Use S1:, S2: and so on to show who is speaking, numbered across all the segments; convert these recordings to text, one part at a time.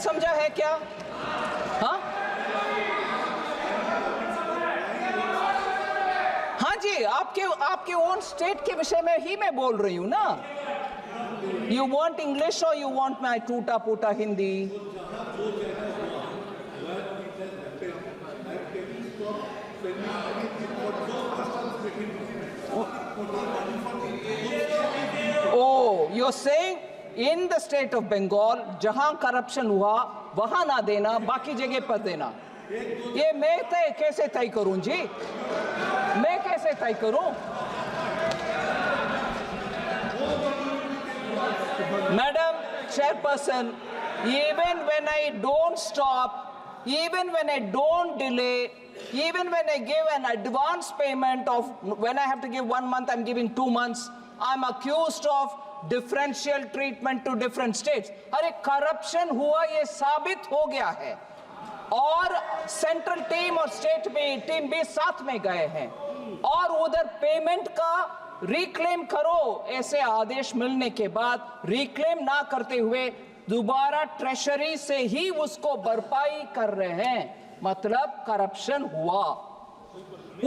S1: समझा है क्या? हाँ हाँ जी, आपके ओन स्टेट के विषय में ही मैं बोल रही हूं ना। यू वांट इंग्लिश और यू वांट माई टूटा फूटा Hindi? Oh, you're saying in the state of Bengal जहां करप्शन हुआ वहां ना देना, बाकी जगह पर देना। ये मैं कैसे तय करूं जी? मैं कैसे तय करूं? Madam Chairperson, even when I don't stop, even when I don't delay, even when I give an advance payment of, when I have to give 1 month, I'm giving 2 months, I'm accused of differential treatment to different states. अरे corruption हुआ ये साबित हो गया है और central team और state team भी साथ में गए हैं और उधर पेमेंट का रिक्लेम करो, ऐसे आदेश मिलने के बाद रिक्लेम ना करते हुए दोबारा ट्रेशरी से ही उसको भरपाई कर रहे हैं, मतलब करप्शन हुआ।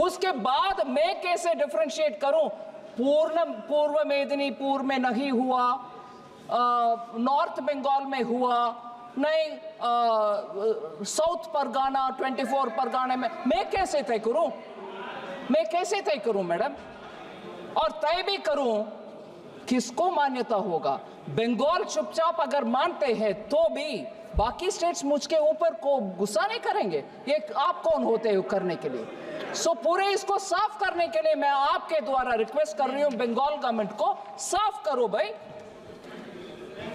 S1: उसके बाद मैं कैसे डिफरेंशिएट करूं? पूर्व मेदिनीपुर में नहीं हुआ, नॉर्थ बंगाल में हुआ नहीं, साउथ परगाना 24 परगाना में, मैं कैसे तय करूं? मैं कैसे तय करूं मैडम? और तय भी करूं, किसको मान्यता होगा? बंगाल चुपचाप अगर मानते हैं तो भी बाकी स्टेट्स मुझके ऊपर को गुस्सा नहीं करेंगे। ये आप कौन होते हो करने के लिए? सो पूरे इसको साफ करने के लिए मैं आपके द्वारा रिक्वेस्ट कर रही हूं, बंगाल गवर्नमेंट को साफ करो भाई।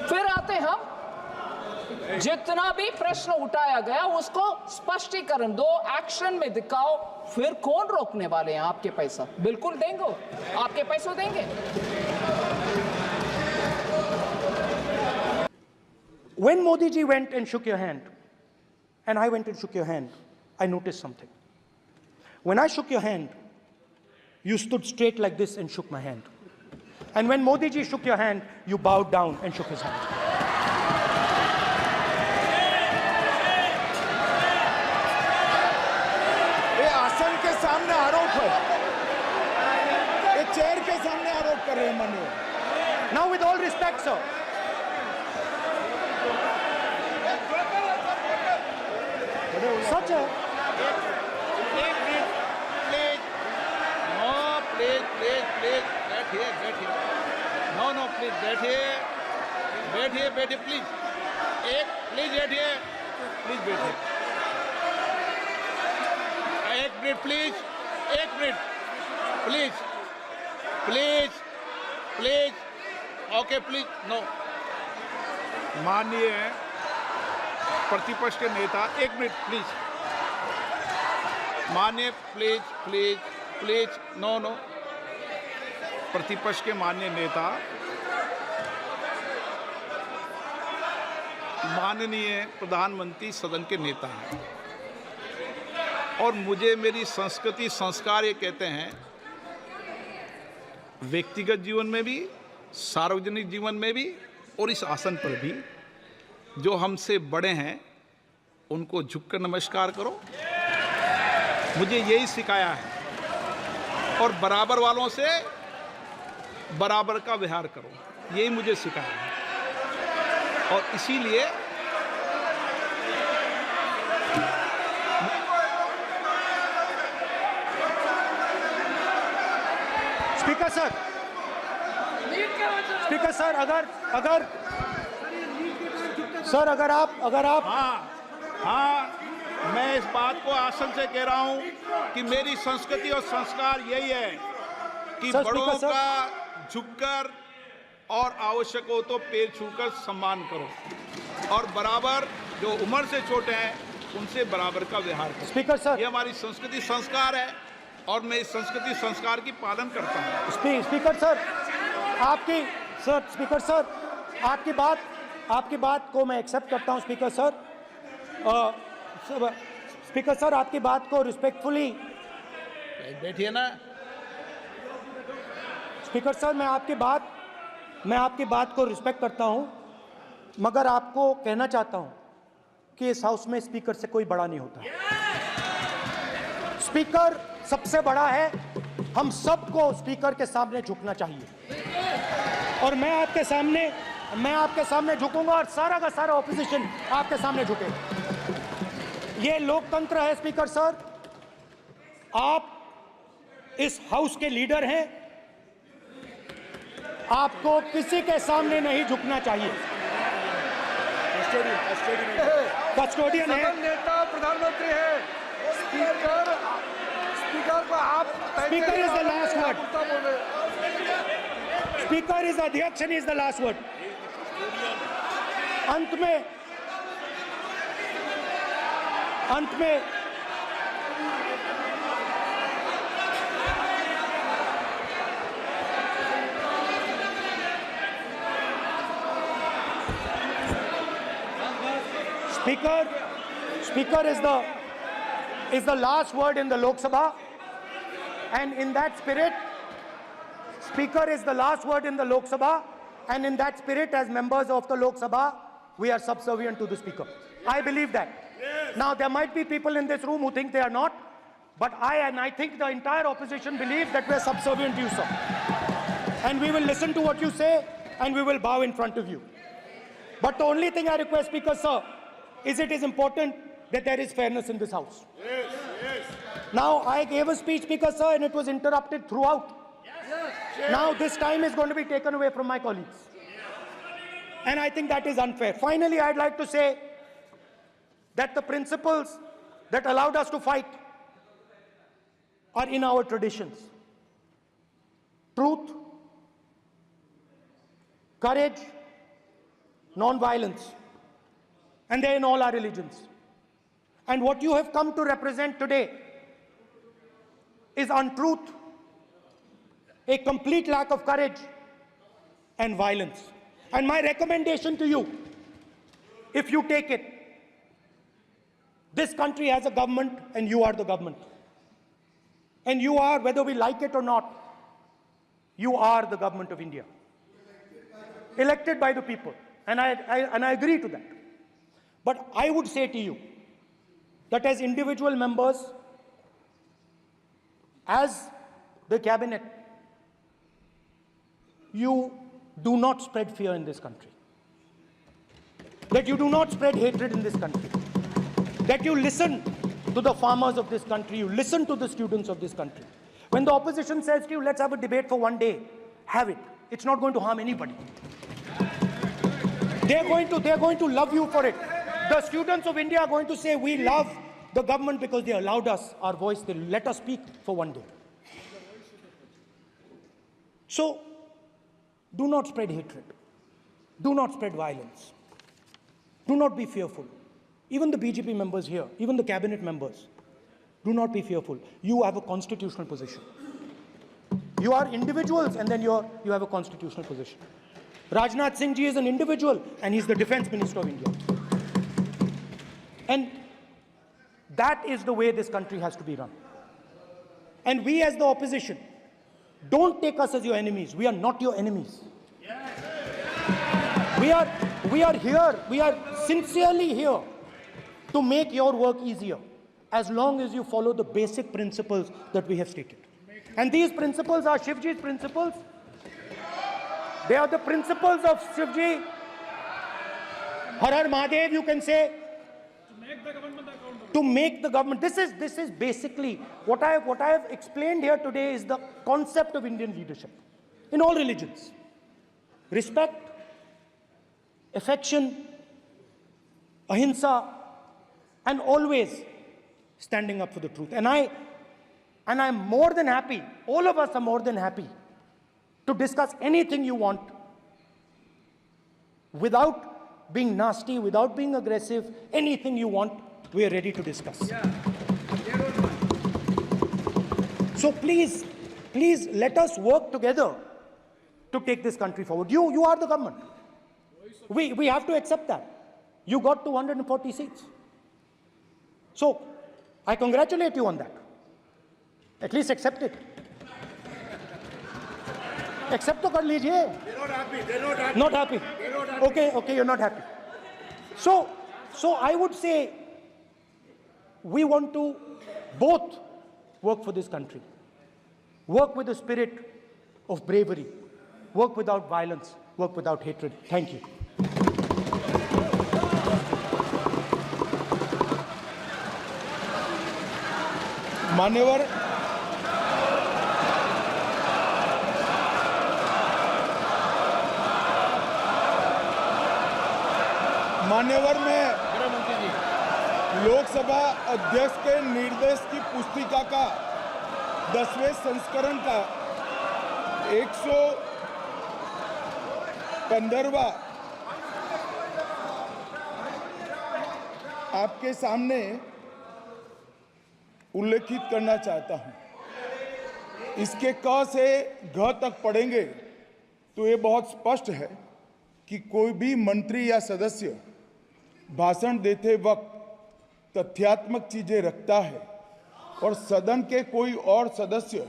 S1: फिर आते हम, जितना भी प्रश्न उठाया गया उसको स्पष्टीकरण दो, एक्शन में दिखाओ, फिर कौन रोकने वाले हैं? आपके पैसा बिल्कुल देंगे, आपके पैसे देंगे।
S2: When Modi ji went and shook your hand, and I went and shook your hand, I noticed something. When I shook your hand, you stood straight like this and shook my hand. And when Modi ji shook your hand, you bowed down and shook his hand.
S3: ये आसन के सामने आरोप है, ये chair के सामने आरोप कर रहे हैं माननीय।
S2: Now with all respect, sir. Such a
S4: बैठिए प्लीज, प्लीज बैठिए, एक minute please, okay please, no. माननीय प्रतिपक्ष के नेता, एक मिनट प्लीज, माननीय प्लीज, नो। प्रतिपक्ष के माननीय नेता, माननीय प्रधानमंत्री सदन के नेता हैं और मुझे मेरी संस्कृति संस्कार ये कहते हैं, व्यक्तिगत जीवन में भी, सार्वजनिक जीवन में भी और इस आसन पर भी, जो हमसे बड़े हैं उनको झुककर नमस्कार करो। मुझे यही सिखाया है और बराबर वालों से बराबर का व्यवहार करो, यही मुझे सिखाया है। और इसीलिए
S2: स्पीकर सर, अगर आप
S4: हाँ, मैं इस बात को आसन से कह रहा हूं कि मेरी संस्कृति और संस्कार यही है कि बड़ों का झुककर और आवश्यक हो तो पैर छूकर सम्मान करो और बराबर जो उम्र से छोटे हैं उनसे बराबर का व्यवहार करो।
S2: स्पीकर सर,
S4: ये हमारी संस्कृति संस्कार है और मैं इस संस्कृति संस्कार की पालन करता हूँ।
S2: स्पीकर सर, आपकी बात को मैं एक्सेप्ट करता हूं। स्पीकर सर, आपकी बात को रिस्पेक्टफुली,
S4: बैठिए ना।
S2: स्पीकर सर, मैं आपकी बात को रिस्पेक्ट करता हूं, मगर आपको कहना चाहता हूं कि इस हाउस में स्पीकर से कोई बड़ा नहीं होता। स्पीकर सबसे बड़ा है, हम सबको स्पीकर के सामने झुकना चाहिए। और मैं आपके सामने झुकूंगा और सारा का सारा ऑपोजिशन आपके सामने झुकेगा। ये लोकतंत्र है स्पीकर सर, आप इस हाउस के लीडर हैं, आपको किसी के सामने नहीं झुकना चाहिए। कस्टोडियन है,
S3: नेता प्रधानमंत्री है, स्पीकर को आप
S2: speaker is the last word, speaker is अध्यक्ष and is the last word. अंत में Speaker is the last word in the Lok Sabha, and in that spirit, Speaker is the last word in the Lok Sabha, and in that spirit, as members of the Lok Sabha, we are subservient to the Speaker. I believe that. Now, there might be people in this room who think they are not, but I think the entire opposition believes that we are subservient to you, sir. And we will listen to what you say, and we will bow in front of you. But the only thing I request, Speaker, sir, is it is important that there is fairness in this house. Now, I gave a speech, Speaker, sir, and it was interrupted throughout. Now, this time is going to be taken away from my colleagues. And I think that is unfair. Finally, I'd like to say that the principles that allowed us to fight are in our traditions. Truth, courage, non-violence. And they're in all our religions. And what you have come to represent today is untruth, a complete lack of courage, and violence. And my recommendation to you, if you take it, this country has a government and you are the government. And you are, whether we like it or not, you are the government of India. Elected by the people. And I agree to that. But I would say to you that as individual members, as the cabinet, you do not spread fear in this country. That you do not spread hatred in this country. That you listen to the farmers of this country, you listen to the students of this country. When the opposition says to you, let's have a debate for one day, have it. It's not going to harm anybody. They're going to love you for it. The students of India are going to say, we love the government because they allowed us our voice, they let us speak for one day. So, do not spread hatred. Do not spread violence. Do not be fearful. Even the BJP members here, even the cabinet members, do not be fearful. You have a constitutional position. You are individuals and then you have a constitutional position. Rajnath Singh ji is an individual and he's the Defense Minister of India. And that is the way this country has to be run. And we as the opposition, don't take us as your enemies. We are not your enemies. We are here, we are sincerely here to make your work easier as long as you follow the basic principles that we have stated. And these principles are Shivji's principles. They are the principles of Shivji. Har Har Mahadev, you can say. To make the government. This is basically what I have explained here today is the concept of Indian leadership in all religions. Respect, affection, ahimsa, and always standing up for the truth. And I'm more than happy, all of us are more than happy to discuss anything you want without being nasty, without being aggressive, anything you want, we are ready to discuss. So please let us work together to take this country forward. You are the government. We have to accept that. You got 240 seats. So I congratulate you on that. At least accept it. Accept to kar lijiye.
S3: They're not happy.
S2: Not happy. Okay, you're not happy. So So I would say we want to both work for this country, work with the spirit of bravery, work without violence, work without hatred. Thank you.
S3: मान्यवर में लोकसभा अध्यक्ष के निर्देश की पुस्तिका का 10वें संस्करण का 115वां आपके सामने उल्लेखित करना चाहता हूं। इसके क से घ तक पढ़ेंगे तो ये बहुत स्पष्ट है कि कोई भी मंत्री या सदस्य भाषण देते वक्त तथ्यात्मक चीजें रखता है और सदन के कोई और सदस्य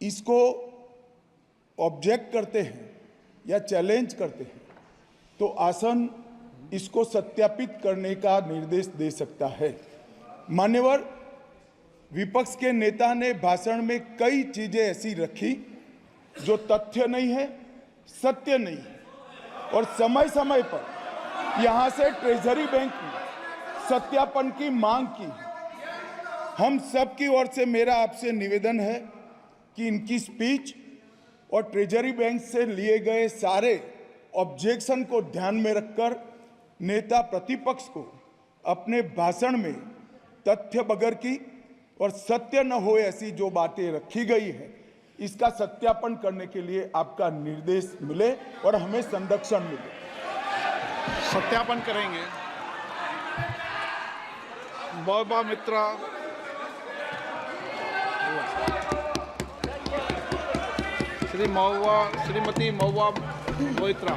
S3: इसको ऑब्जेक्ट करते हैं या चैलेंज करते हैं तो आसन इसको सत्यापित करने का निर्देश दे सकता है। मान्यवर, विपक्ष के नेता ने भाषण में कई चीजें ऐसी रखी जो तथ्य नहीं है, सत्य नहीं है और समय समय पर यहां से ट्रेजरी बैंक में सत्यापन की मांग की। हम सब की ओर से मेरा आपसे निवेदन है कि इनकी स्पीच और ट्रेजरी बैंक से लिए गए सारे ऑब्जेक्शन को ध्यान में रखकर नेता प्रतिपक्ष को अपने भाषण में तथ्य बगैर की और सत्य न हो ऐसी जो बातें रखी गई है इसका सत्यापन करने के लिए आपका निर्देश मिले और हमें संरक्षण मिले।
S4: सत्यापन करेंगे। महुआ मित्रा, श्रीमती महुआ मोइत्रा।